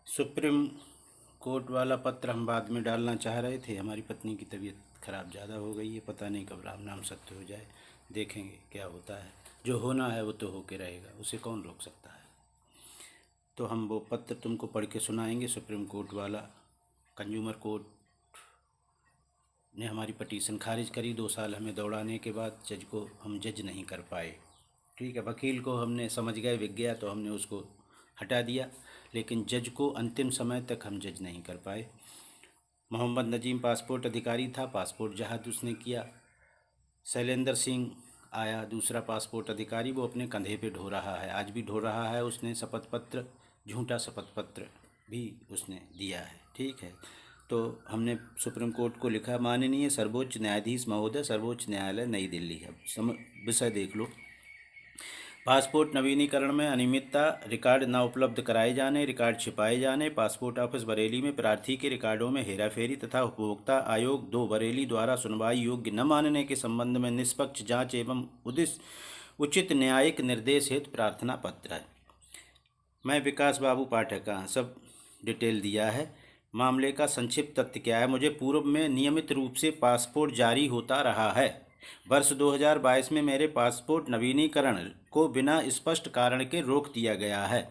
Supreme court वाला पत्र हम बाद में डालना चाह रहे थे। हमारी पत्नी की तबीयत खराब ज़्यादा हो गई है, पता नहीं कब राम नाम सत्य हो जाए। देखेंगे क्या होता है। जो होना है वो तो होके रहेगा, उसे कौन रोक सकता है। तो हम वो पत्र तुमको पढ़ के सुनाएंगे। सुप्रीम कोर्ट वाला, कंज्यूमर कोर्ट ने हमारी पटीशन खारिज करी। 2 साल हमें दौड़ाने के बाद जज को हम जज नहीं कर पाए। ठीक है, वकील को हमने समझ गए, बिक गया तो हमने उसको हटा दिया, लेकिन जज को अंतिम समय तक हम जज नहीं कर पाए। मोहम्मद नजीम पासपोर्ट अधिकारी था, पासपोर्ट जहाज उसने किया। शैलेंद्र सिंह आया दूसरा पासपोर्ट अधिकारी, वो अपने कंधे पे ढो रहा है, आज भी ढो रहा है। उसने शपथ पत्र, झूठा शपथ पत्र भी उसने दिया है। ठीक है, तो हमने सुप्रीम कोर्ट को लिखा, माननीय सर्वोच्च न्यायाधीश महोदय, सर्वोच्च न्यायालय नई दिल्ली है। विषय देख लो। पासपोर्ट नवीनीकरण में अनियमितता, रिकॉर्ड न उपलब्ध कराए जाने, रिकॉर्ड छिपाए जाने, पासपोर्ट ऑफिस बरेली में प्रार्थी के रिकॉर्डों में हेराफेरी तथा उपभोक्ता आयोग 2 बरेली द्वारा सुनवाई योग्य न मानने के संबंध में निष्पक्ष जांच एवं उचित न्यायिक निर्देश हेतु प्रार्थना पत्र है। मैं विकास बाबू पाठक का सब डिटेल दिया है। मामले का संक्षिप्त तथ्य क्या है। मुझे पूर्व में नियमित रूप से पासपोर्ट जारी होता रहा है। वर्ष 2022 में मेरे पासपोर्ट नवीनीकरण को बिना स्पष्ट कारण के रोक दिया गया है।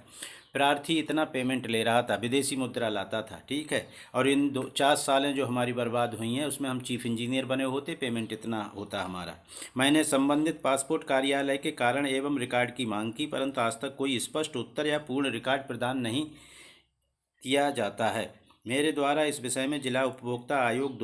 प्रार्थी इतना पेमेंट ले रहा था, विदेशी मुद्रा लाता था। ठीक है, और इन 4 सालें जो हमारी बर्बाद हुई हैं उसमें हम चीफ इंजीनियर बने होते, पेमेंट इतना होता हमारा। मैंने संबंधित पासपोर्ट कार्यालय के कारण एवं रिकॉर्ड की मांग की, परंतु आज तक कोई स्पष्ट उत्तर या पूर्ण रिकॉर्ड प्रदान नहीं किया जाता है। मेरे द्वारा इस विषय में जिला उपभोक्ता आयोग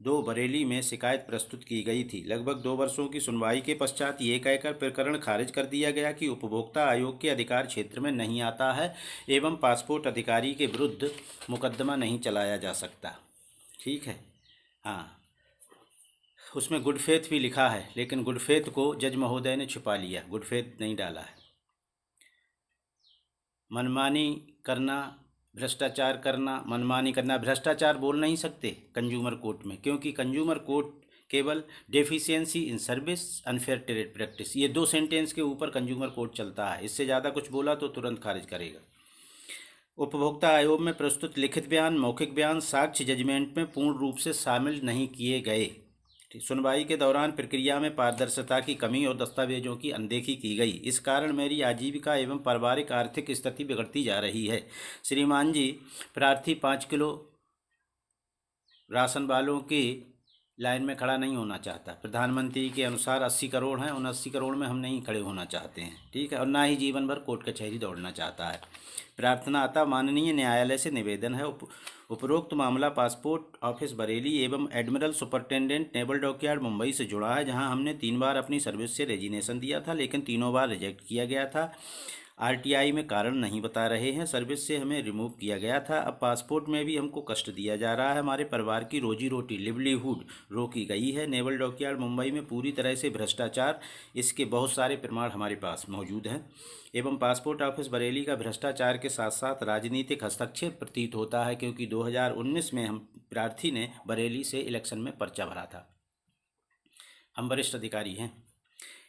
2 बरेली में शिकायत प्रस्तुत की गई थी। लगभग 2 वर्षों की सुनवाई के पश्चात ये कहकर प्रकरण खारिज कर दिया गया कि उपभोक्ता आयोग के अधिकार क्षेत्र में नहीं आता है एवं पासपोर्ट अधिकारी के विरुद्ध मुकदमा नहीं चलाया जा सकता। ठीक है, हाँ, उसमें गुड फेथ भी लिखा है, लेकिन गुड फेथ को जज महोदय ने छुपा लिया, गुड फेथ नहीं डाला है। मनमानी करना, भ्रष्टाचार करना, मनमानी करना, भ्रष्टाचार बोल नहीं सकते कंज्यूमर कोर्ट में, क्योंकि कंज्यूमर कोर्ट केवल deficiency in service, unfair trade practice, ये 2 सेंटेंस के ऊपर कंज्यूमर कोर्ट चलता है। इससे ज़्यादा कुछ बोला तो तुरंत खारिज करेगा। उपभोक्ता आयोग में प्रस्तुत लिखित बयान, मौखिक बयान, साक्ष्य जजमेंट में पूर्ण रूप से शामिल नहीं किए गए। सुनवाई के दौरान प्रक्रिया में पारदर्शिता की कमी और दस्तावेजों की अनदेखी की गई। इस कारण मेरी आजीविका एवं पारिवारिक आर्थिक स्थिति बिगड़ती जा रही है। श्रीमान जी, प्रार्थी 5 किलो राशन वालों की लाइन में खड़ा नहीं होना चाहता। प्रधानमंत्री के अनुसार 80 करोड़ हैं, उन 80 करोड़ में हम नहीं खड़े होना चाहते हैं। ठीक है, और ना ही जीवन भर कोर्ट कचहरी दौड़ना चाहता है। प्रार्थना आता, माननीय न्यायालय से निवेदन है, उपरोक्त मामला पासपोर्ट ऑफिस बरेली एवं admiral superintendent naval dockyard Mumbai से जुड़ा है, जहां हमने 3 बार अपनी सर्विस से रेजिग्नेशन दिया था, लेकिन तीनों बार रिजेक्ट किया गया था। आरटीआई में कारण नहीं बता रहे हैं, सर्विस से हमें रिमूव किया गया था। अब पासपोर्ट में भी हमको कष्ट दिया जा रहा है। हमारे परिवार की रोजी रोटी, लिवलीहुड रोकी गई है। नेवल डॉकयार्ड मुंबई में पूरी तरह से भ्रष्टाचार, इसके बहुत सारे प्रमाण हमारे पास मौजूद हैं। एवं पासपोर्ट ऑफिस बरेली का भ्रष्टाचार के साथ साथ राजनीतिक हस्तक्षेप प्रतीत होता है, क्योंकि 2019 में हम प्रार्थी ने बरेली से इलेक्शन में पर्चा भरा था। हम वरिष्ठ अधिकारी हैं।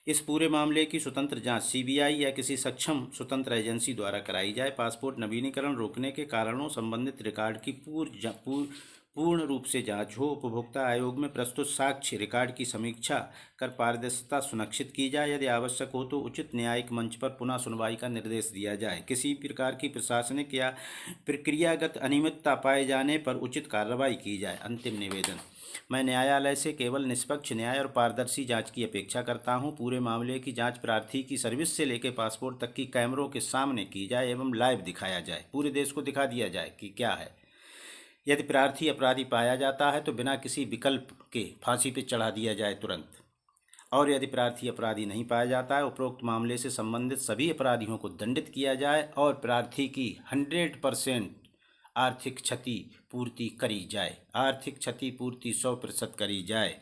इस पूरे मामले की स्वतंत्र जांच सीबीआई या किसी सक्षम स्वतंत्र एजेंसी द्वारा कराई जाए। पासपोर्ट नवीनीकरण रोकने के कारणों, संबंधित रिकॉर्ड की पूर्ण रूप से जांच हो। उपभोक्ता आयोग में प्रस्तुत साक्ष्य रिकॉर्ड की समीक्षा कर पारदर्शिता सुनिश्चित की जाए। यदि आवश्यक हो तो उचित न्यायिक मंच पर पुनः सुनवाई का निर्देश दिया जाए। किसी प्रकार की प्रशासनिक या प्रक्रियागत अनियमितता पाए जाने पर उचित कार्रवाई की जाए। अंतिम निवेदन, मैं न्यायालय से केवल निष्पक्ष न्याय और पारदर्शी जांच की अपेक्षा करता हूं। पूरे मामले की जांच प्रार्थी की सर्विस से लेकर पासपोर्ट तक की कैमरों के सामने की जाए एवं लाइव दिखाया जाए, पूरे देश को दिखा दिया जाए कि क्या है। यदि प्रार्थी अपराधी पाया जाता है तो बिना किसी विकल्प के फांसी पर चढ़ा दिया जाए तुरंत, और यदि प्रार्थी अपराधी नहीं पाया जाता है, उपरोक्त मामले से संबंधित सभी अपराधियों को दंडित किया जाए और प्रार्थी की 100% आर्थिक क्षति पूर्ति करी जाए। आर्थिक क्षति पूर्ति 100% करी जाए।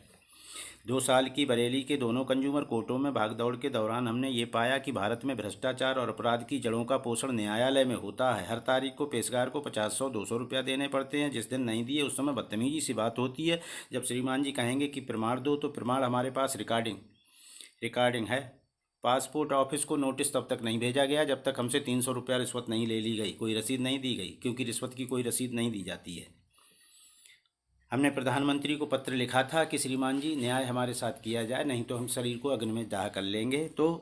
2 साल की बरेली के दोनों कंज्यूमर कोर्टों में भागदौड़ के दौरान हमने ये पाया कि भारत में भ्रष्टाचार और अपराध की जड़ों का पोषण न्यायालय में होता है। हर तारीख को पेशकार को 50-100-200 रुपया देने पड़ते हैं। जिस दिन नहीं दिए उस समय बदतमीजी सी बात होती है। जब श्रीमान जी कहेंगे कि प्रमाण दो, तो प्रमाण हमारे पास रिकॉर्डिंग है, पासपोर्ट ऑफिस को नोटिस तब तक नहीं भेजा गया जब तक हमसे 300 रुपया रिश्वत नहीं ले ली गई, कोई रसीद नहीं दी गई, क्योंकि रिश्वत की कोई रसीद नहीं दी जाती है। हमने प्रधानमंत्री को पत्र लिखा था कि श्रीमान जी न्याय हमारे साथ किया जाए, नहीं तो हम शरीर को अग्नि में दाह कर लेंगे। तो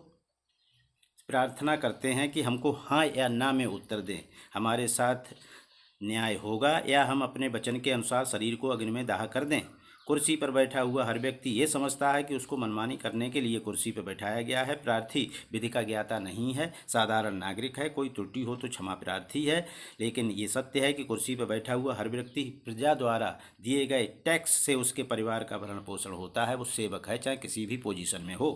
प्रार्थना करते हैं कि हमको हाँ या ना में उत्तर दें, हमारे साथ न्याय होगा या हम अपने वचन के अनुसार शरीर को अग्नि में दाह कर दें। कुर्सी पर बैठा हुआ हर व्यक्ति ये समझता है कि उसको मनमानी करने के लिए कुर्सी पर बैठाया गया है। प्रार्थी विधि का ज्ञाता नहीं है, साधारण नागरिक है, कोई त्रुटि हो तो क्षमा प्रार्थी है। लेकिन ये सत्य है कि कुर्सी पर बैठा हुआ हर व्यक्ति प्रजा द्वारा दिए गए टैक्स से उसके परिवार का भरण पोषण होता है। वो सेवक है, चाहे किसी भी पोजीशन में हो।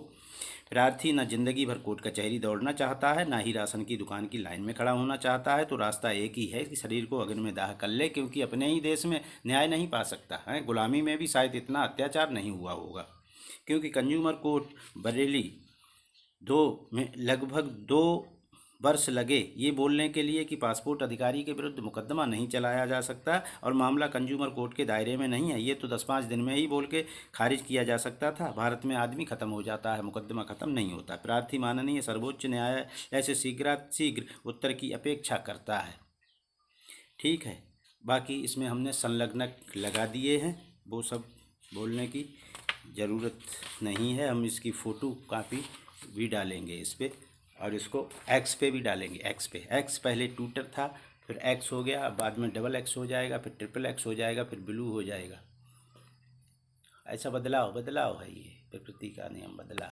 प्रार्थी न जिंदगी भर कोर्ट कचहरी दौड़ना चाहता है, ना ही राशन की दुकान की लाइन में खड़ा होना चाहता है। तो रास्ता एक ही है कि शरीर को अग्नि में दाह कर ले, क्योंकि अपने ही देश में न्याय नहीं पा सकता है। गुलामी में भी शायद इतना अत्याचार नहीं हुआ होगा, क्योंकि कंज्यूमर कोर्ट बरेली में लगभग 2 वर्ष लगे ये बोलने के लिए कि पासपोर्ट अधिकारी के विरुद्ध मुकदमा नहीं चलाया जा सकता और मामला कंज्यूमर कोर्ट के दायरे में नहीं है। ये तो 10-5 दिन में ही बोल के खारिज किया जा सकता था। भारत में आदमी खत्म हो जाता है, मुकदमा खत्म नहीं होता। प्रार्थी माननीय सर्वोच्च न्यायालय ऐसे शीघ्र उत्तर की अपेक्षा करता है। ठीक है, बाकी इसमें हमने संलग्नक लगा दिए हैं, वो सब बोलने की ज़रूरत नहीं है। हम इसकी फ़ोटो कापी भी डालेंगे इस पर, और इसको एक्स पे भी डालेंगे। एक्स पे, एक्स पहले ट्विटर था, फिर एक्स हो गया, बाद में XX हो जाएगा, फिर XXX हो जाएगा, फिर ब्लू हो जाएगा। ऐसा बदलाव है, ये प्रकृति का नियम बदला।